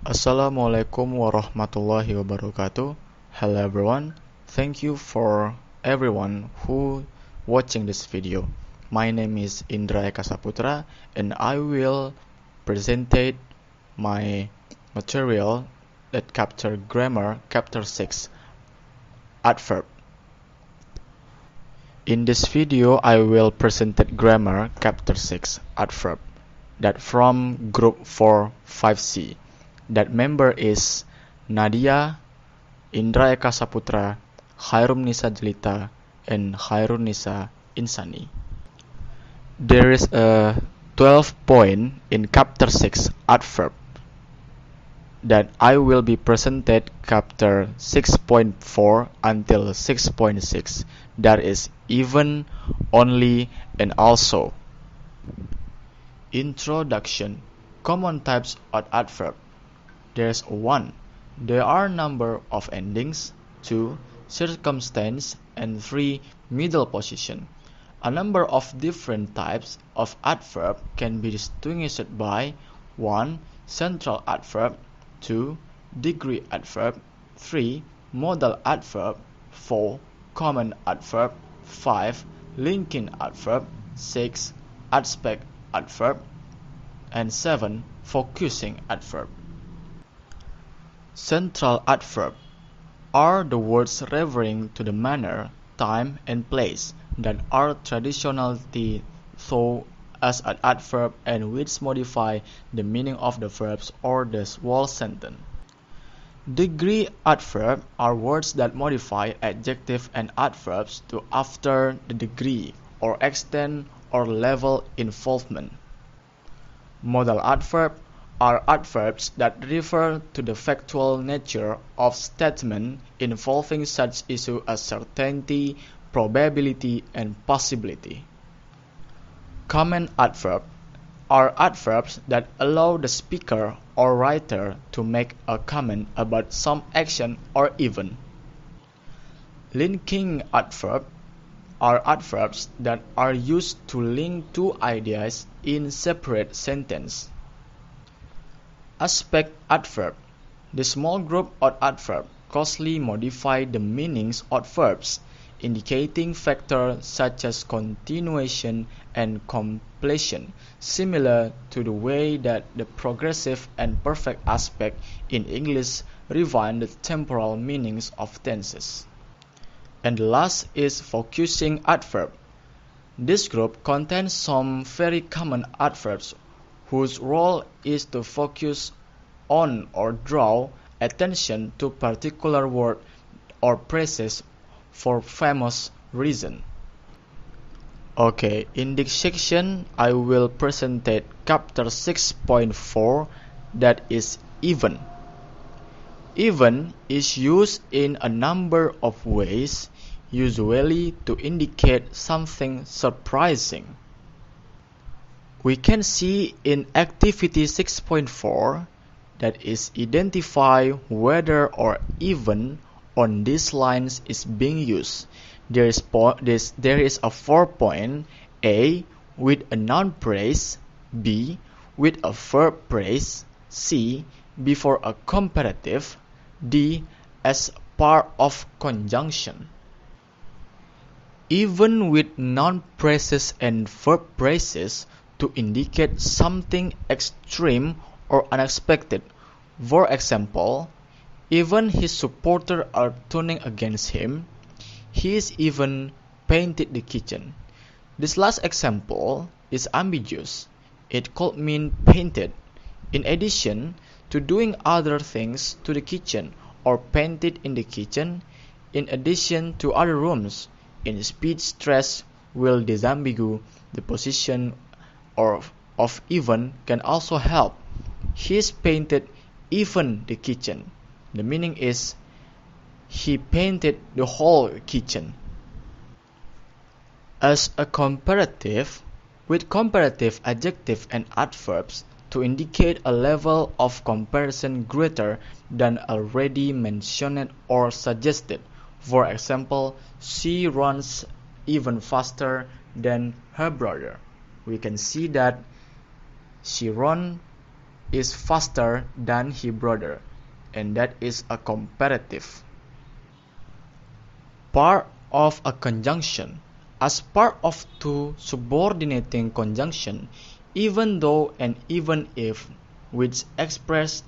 Assalamualaikum warahmatullahi wabarakatuh. Hello everyone. Thank you for everyone who watching this video. My name is Indra Saputra and I will presentate my material that capture grammar chapter 6 adverb. In this video I will present grammar chapter 6 adverb that from group 4-5C. That member is Nadia, Indra Saputra, Khairum Nisa Jelita, and Khairun Nisa Insani. There is a 12 point in chapter 6 adverb that I will be presented chapter 6.4 until 6.6. That is even, only, and also. Introduction. Common types of adverb. There's 1. There are number of endings, 2. Circumstance, and 3. Middle position. A number of different types of adverb can be distinguished by 1. Central adverb, 2. Degree adverb, 3. Modal adverb, 4. Common adverb, 5. Linking adverb, 6. Aspect adverb, and 7. Focusing adverb. Central adverb are the words referring to the manner, time, and place that are traditionally thought as an adverb and which modify the meaning of the verbs or the whole sentence. Degree adverb are words that modify adjective and adverbs to after the degree or extent or level involvement. Modal adverb are adverbs that refer to the factual nature of statement involving such issues as certainty, probability, and possibility. Comment adverb are adverbs that allow the speaker or writer to make a comment about some action or event. Linking adverb are adverbs that are used to link two ideas in separate sentences. Aspect adverb. The small group of adverbs closely modify the meanings of verbs, indicating factors such as continuation and completion, similar to the way that the progressive and perfect aspect in English refine the temporal meanings of tenses. And the last is focusing adverb. This group contains some very common adverbs whose role is to focus on or draw attention to particular word or phrases for famous reason. Okay, in this section I will present chapter 6.4 that is even. Even is used in a number of ways, usually to indicate something surprising. We can see in activity 6.4 that is identify whether or even on these lines is being used. There is a 4 point: A with a noun phrase, B with a verb phrase, C before a comparative, D as part of conjunction. Even with noun phrases and verb phrases to indicate something extreme or unexpected. For example, even his supporters are turning against him. He is even painted the kitchen. This last example is ambiguous. It could mean painted, in addition to doing other things to the kitchen, or painted in the kitchen, in addition to other rooms. In speech stress will disambiguate the position of even can also help. He's painted even the kitchen. The meaning is he painted the whole kitchen. As a comparative, with comparative adjective and adverbs to indicate a level of comparison greater than already mentioned or suggested. For example, she runs even faster than her brother. We can see that she runs is faster than his brother, and that is a comparative. Part of a conjunction. As part of two subordinating conjunction, even though and even if, which express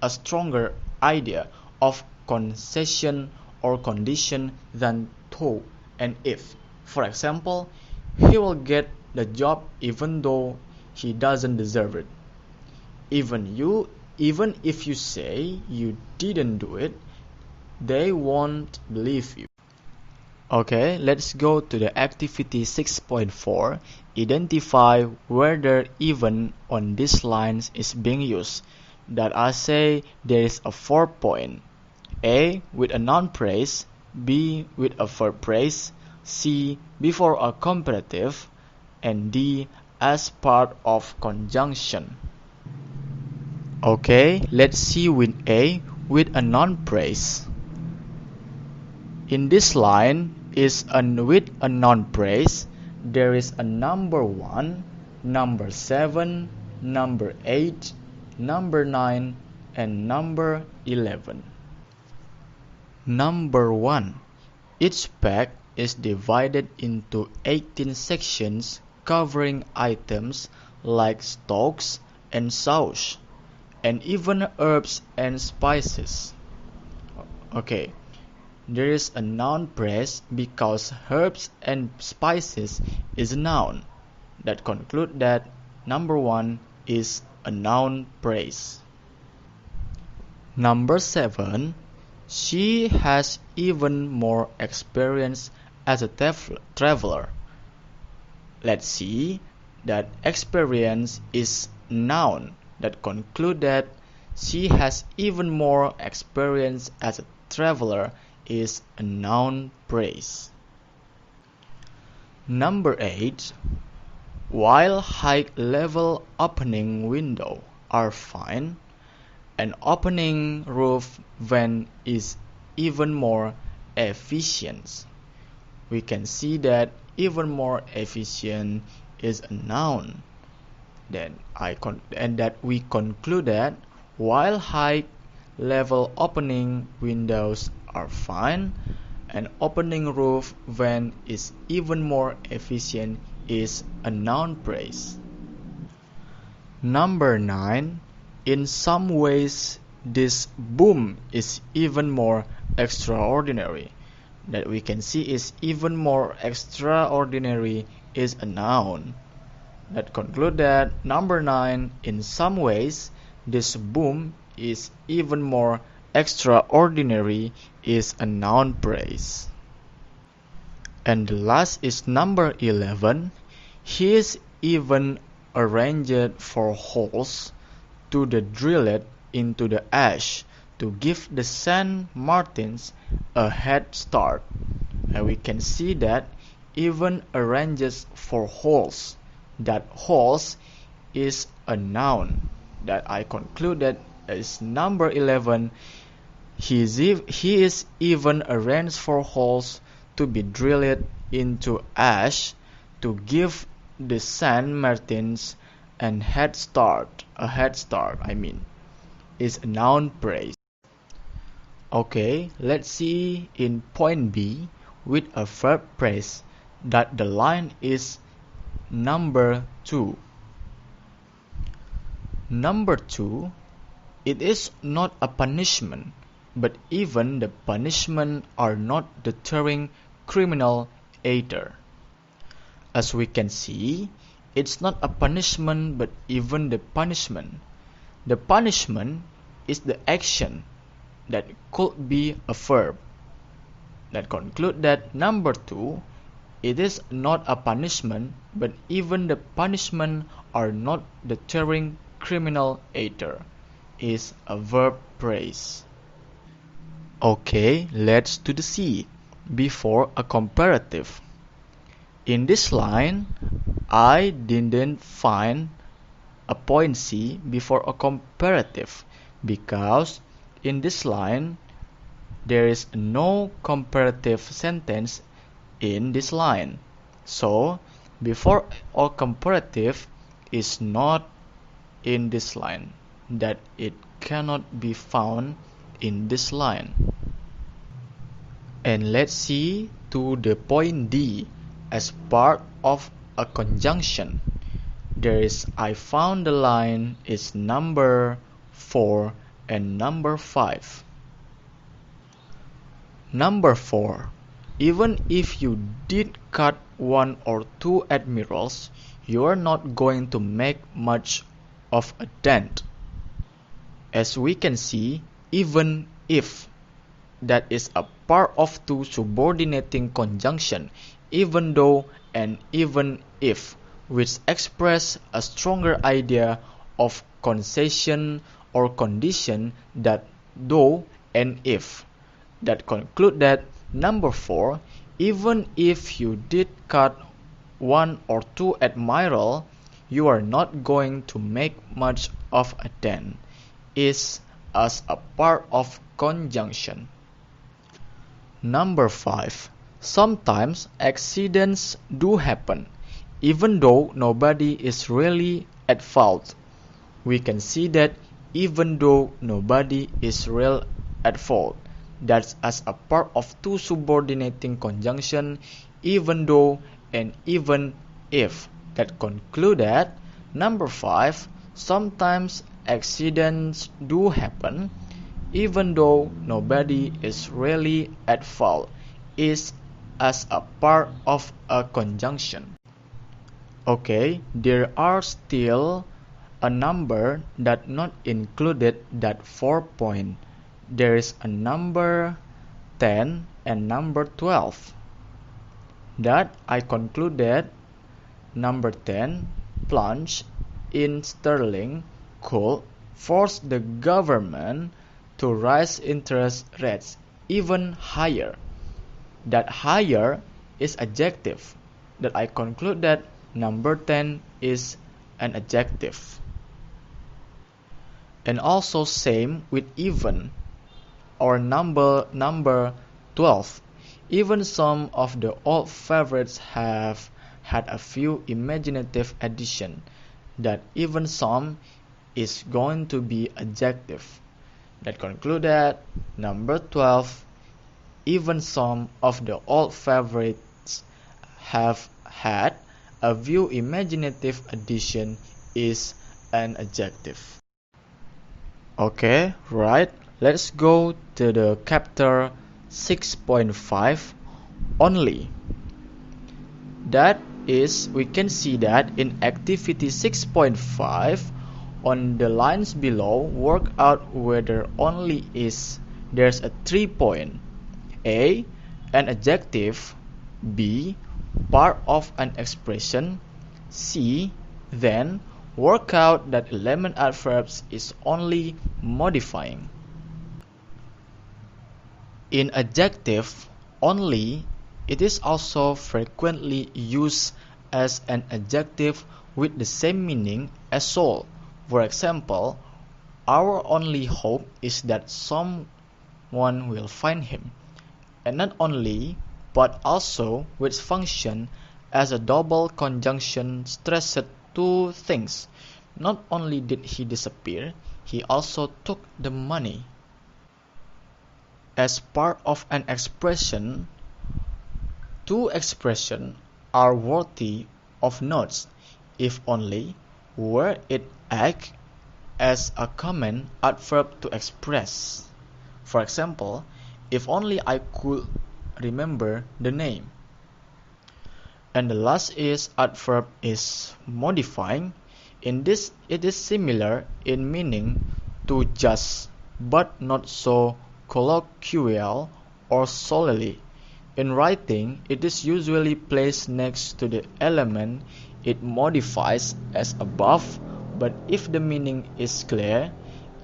a stronger idea of concession or condition than though and if. For example, he will get the job even though he doesn't deserve it. Even if you say you didn't do it, they won't believe you. Okay, let's go to the activity 6.4. Identify whether even on these lines is being used. That I say there is a 4-point. A with a noun phrase, B with a verb phrase, C before a comparative, and D as part of conjunction. Okay, let's see with A with a noun phrase. In this line is with a noun phrase, there is a number 1, number 7, number 8, number 9, and number 11. Number 1. Each pack is divided into 18 sections covering items like stocks and sauce, and even herbs and spices. Okay. There is a noun phrase because herbs and spices is a noun. That conclude that number 1 is a noun phrase. Number 7. She has even more experience as a traveler. Let's see that experience is noun. That conclude that she has even more experience as a traveler is a noun phrase. Number 8. While high-level opening windows are fine, an opening roof vent is even more efficient. We can see that even more efficient is a noun. And that we conclude that while high-level opening windows are fine, an opening roof vent is even more efficient is a noun phrase. Number 9. In some ways, this boom is even more extraordinary. That we can see is even more extraordinary is a noun. That conclude that number 9. In some ways, this boom is even more extraordinary is a noun phrase. And the last is number 11. He is even arranged for holes to the drilled into the ash to give the Saint Martins a head start. And we can see that even arranges for holes. That holes is a noun. That I concluded is number 11. He is even arranged for holes to be drilled into ash to give the Saint Martins a head start, is a noun phrase. Okay, let's see in point B with a verb phrase that the line is number 2. Number 2, it is not a punishment, but even the punishment are not deterring criminal either. As we can see, it's not a punishment, but even the punishment. The punishment is the action that could be a verb. That conclude that number 2, it is not a punishment, but even the punishment are not deterring criminal either, is a verb phrase. Okay, let's do the C before a comparative. In this line, I didn't find a point C before a comparative because in this line there is no comparative sentence in this line. So before or comparative is not in this line. that it cannot be found in this line. And let's see to the point D as part of a conjunction. There is I found the line is number 4 and number 5. Number 4. Even if you did cut 1 or 2 admirals, you are not going to make much of a dent. As we can see, even if, that is a part of two subordinating conjunction, even though and even if, which express a stronger idea of concession or condition than though and if, that conclude that number 4, even if you did cut 1 or 2 admiral, you are not going to make much of a dent, is as a part of conjunction. Number 5. Sometimes accidents do happen, even though nobody is really at fault. We can see that even though nobody is real at fault, that's as a part of two subordinating conjunction, even though and even if, that conclude that number 5. Sometimes accidents do happen, even though nobody is really at fault, is as a part of a conjunction. Okay, there are still a number that not included that 4 point. There is a number 10 and number 12. That I concluded number 10, plunge in sterling, could force the government to raise interest rates even higher. That higher is adjective. That I conclude that number 10 is an adjective. And also same with even or number 12. Even some of the old favorites have had a few imaginative addition. That even some is going to be adjective. That conclude that number 12, even some of the old favorites have had a few imaginative addition, is an adjective. Okay, right. Let's go to the chapter 6.5 only. That is, we can see that in activity 6.5, on the lines below, work out whether only is there's a 3 point. A, an adjective. B, part of an expression. C, then work out that element adverbs is only modifying. In adjective only, it is also frequently used as an adjective with the same meaning as sole. For example, our only hope is that someone will find him. And not only, but also which function as a double conjunction stressed two things. Not only did he disappear, he also took the money. As part of an expression, two expressions are worthy of notes, if only, where it acts as a common adverb to express. For example, if only I could remember the name. And the last is adverb is modifying. In this, it is similar in meaning to just, but not so colloquial or solely. In writing, it is usually placed next to the element it modifies as above, but if the meaning is clear,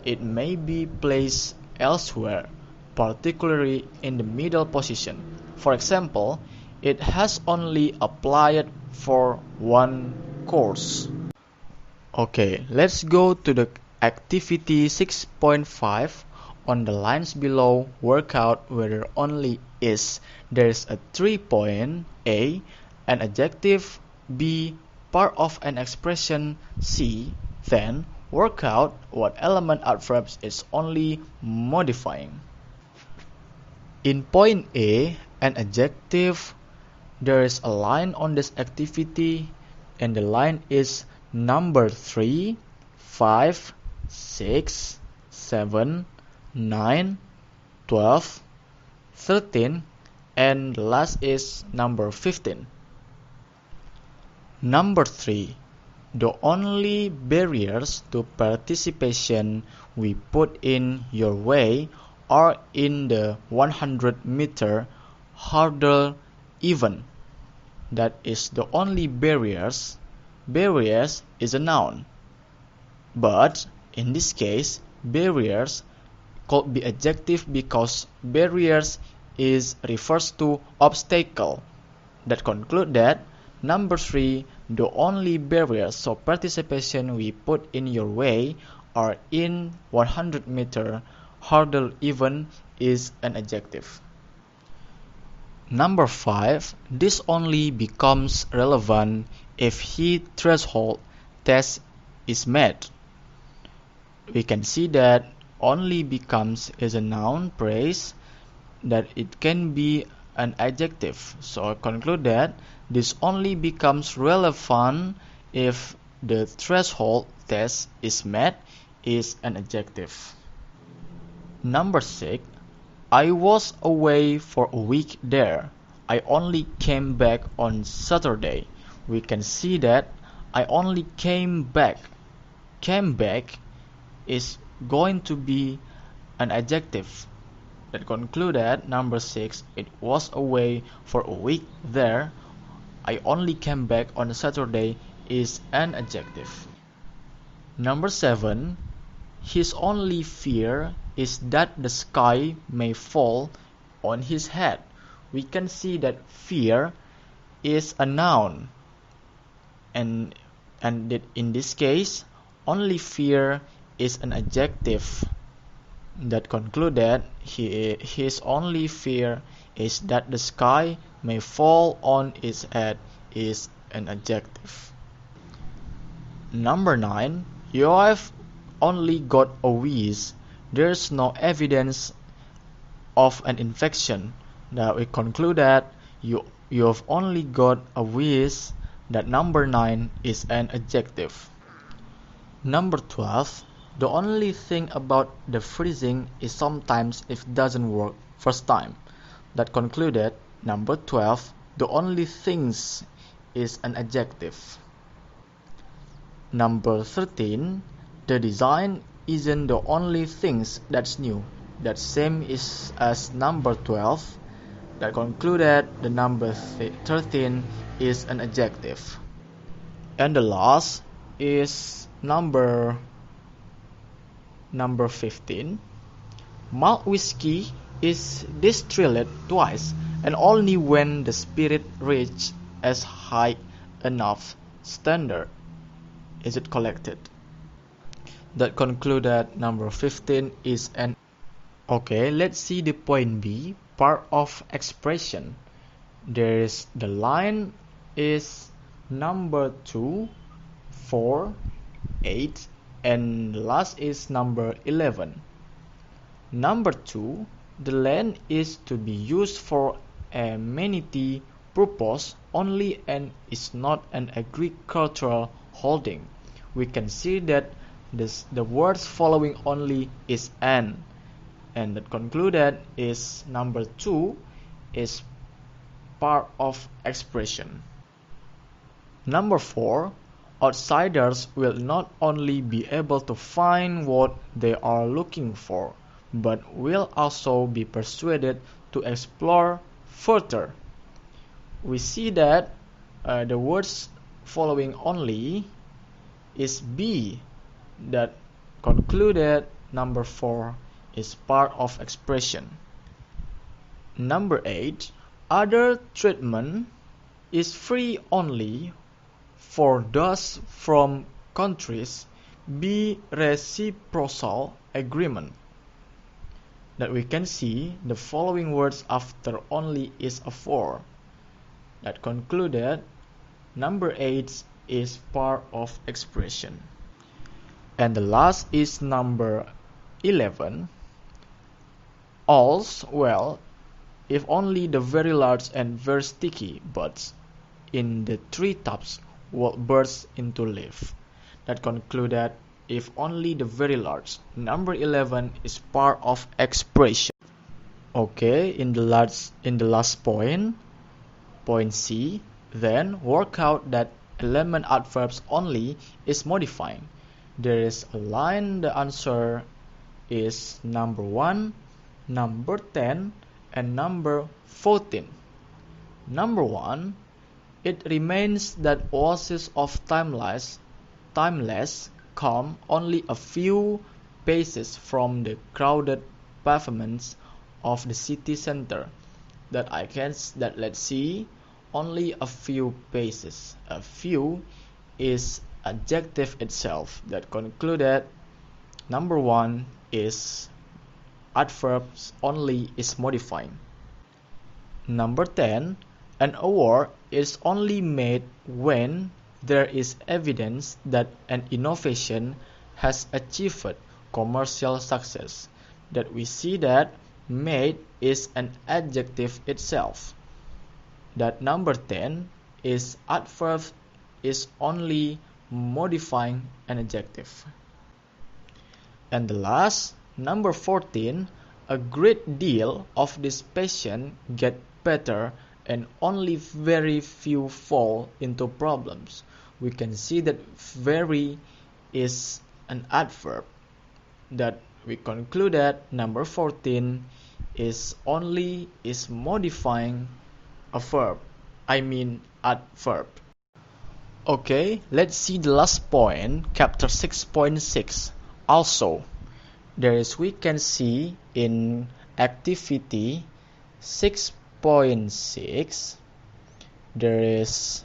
it may be placed elsewhere, particularly in the middle position. For example, it has only applied for one course. Okay, let's go to the activity 6.5. On the lines below, work out whether only is there's a 3 point. A, an adjective. B, part of an expression. C, then Work out what element adverbs is only modifying. In point A, an adjective, there is a line on this activity, and the line is number 3, 5, 6, 7, 9, 12, 13, and the last is number 15. Number 3. The only barriers to participation we put in your way are in the 100-meter hurdle event. That is the only barriers. Barriers is a noun. But in this case, barriers could be adjective because barriers refers to obstacle. That conclude that number 3, the only barriers of participation we put in your way are in 100-meter hurdle event is an adjective. Number 5, this only becomes relevant if heat threshold test is met. We can see that only becomes is a noun phrase, that it can be an adjective. So I conclude that this only becomes relevant if the threshold test is met is an adjective. Number 6, I was away for a week there. I only came back on Saturday. We can see that I only came back. Came back is going to be an adjective. That conclude that number 6, it was away for a week there. I only came back on Saturday is an adjective. Number 7, his only fear is that the sky may fall on his head. We can see that fear is a noun, and in this case, only fear is an adjective. That conclude that his only fear is that the sky may fall on his head is an adjective. Number 9, you have only got a wheeze. There's no evidence of an infection. Now we conclude that you have only got a wheeze. That number 9 is an adjective. Number 12, the only thing about the freezing is sometimes it doesn't work first time. That concluded number 12, the only things is an adjective. Number 13, the design isn't the only things that's new. That same is as number 12. That concluded the number 13 is an adjective. And the last is number 15. Malt whiskey is distilled twice, and only when the spirit reaches as high enough standard is it collected. That concluded number 15 is an. Okay, let's see the point B, part of expression. There is the line is number 2, 4, 8, and last is number 11. Number 2, the land is to be used for amenity purpose only and is not an agricultural holding. We can see that the words following only is an, and that concluded is number 2 is part of expression. Number 4, outsiders will not only be able to find what they are looking for, but will also be persuaded to explore further. We see that the words following only is B, that concluded number 4 is part of expression. Number 8, other treatment is free only for those from countries be reciprocal agreement. That we can see the following words after only is a for. That concluded number 8 is part of expression. And the last is number 11. All's well if only the very large and very sticky buds in the treetops will burst into leaf. That concluded if only the very large. Number 11 is part of expression. Okay, in the last point C, then work out that element adverbs only is modifying. There is a line, the answer is number 1, number 10, and number 14. Number 1, it remains that oases of timeless calm only a few paces from the crowded pavements of the city center. Let's see, only a few paces. A few is adjective itself. That concluded number 1 is adverbs only is modifying. Number 10, an award is only made when there is evidence that an innovation has achieved commercial success. That we see that made is an adjective itself. That number 10 is adverb is only modifying an adjective. And the last, number 14, a great deal of this patient get better and only very few fall into problems. We can see that very is an adverb. That we concluded number 14 is modifying a verb. Adverb. Okay, let's see the last point, chapter 6.6. Also, we can see in activity 6.6 there is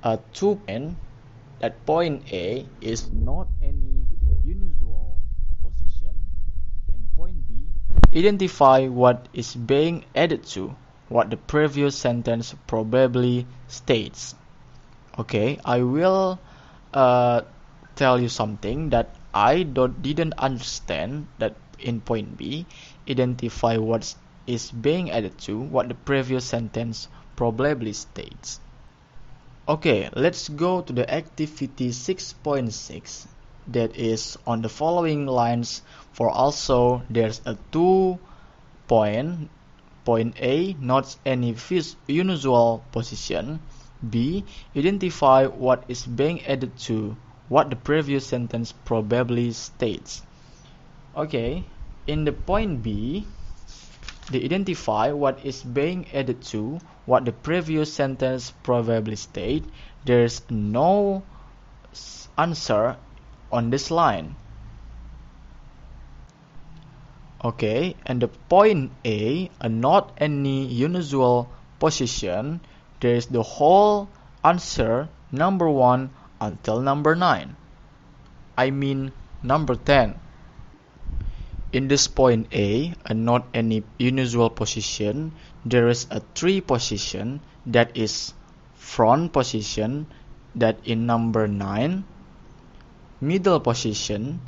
a 2 point. That point A is not any unusual position, and point B identify what is being added to what the previous sentence probably states. Okay, I will tell you something that I didn't understand. That in point B, identify what is being added to what the previous sentence probably states. Okay, let's go to the activity 6.6. That is on the following lines. For also there's a 2 point. Point A, not any unusual position. B, identify what is being added to what the previous sentence probably states. Okay, in the point B, they identify what is being added to what the previous sentence probably states. There's no answer on this line. Okay, and the point A, not any unusual position, there is the whole answer number 1 until number 9. Number 10. In this point A, not any unusual position, there is a 3 position, that is front position, that in number 9, middle position,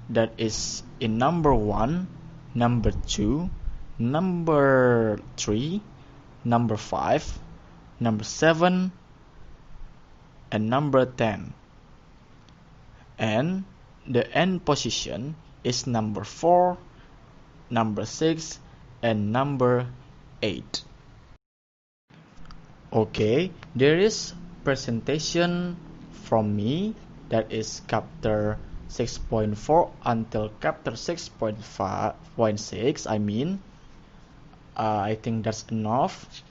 that is in number 1, number 2, number 3, number 5, number 7, and number 10. And the end position is number 4, number 6, and number 8. Okay, there is presentation from me, that is chapter 6.4 until chapter 6.6. I think that's enough.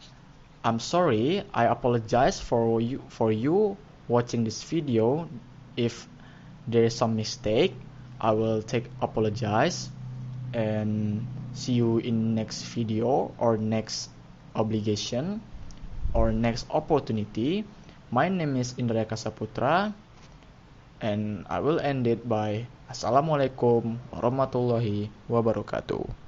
I'm sorry, I apologize for you watching this video. If there is some mistake, I will apologize, and see you in next video or next obligation or next opportunity. My name is Indra Saputra, and I will end it by Assalamualaikum warahmatullahi wabarakatuh.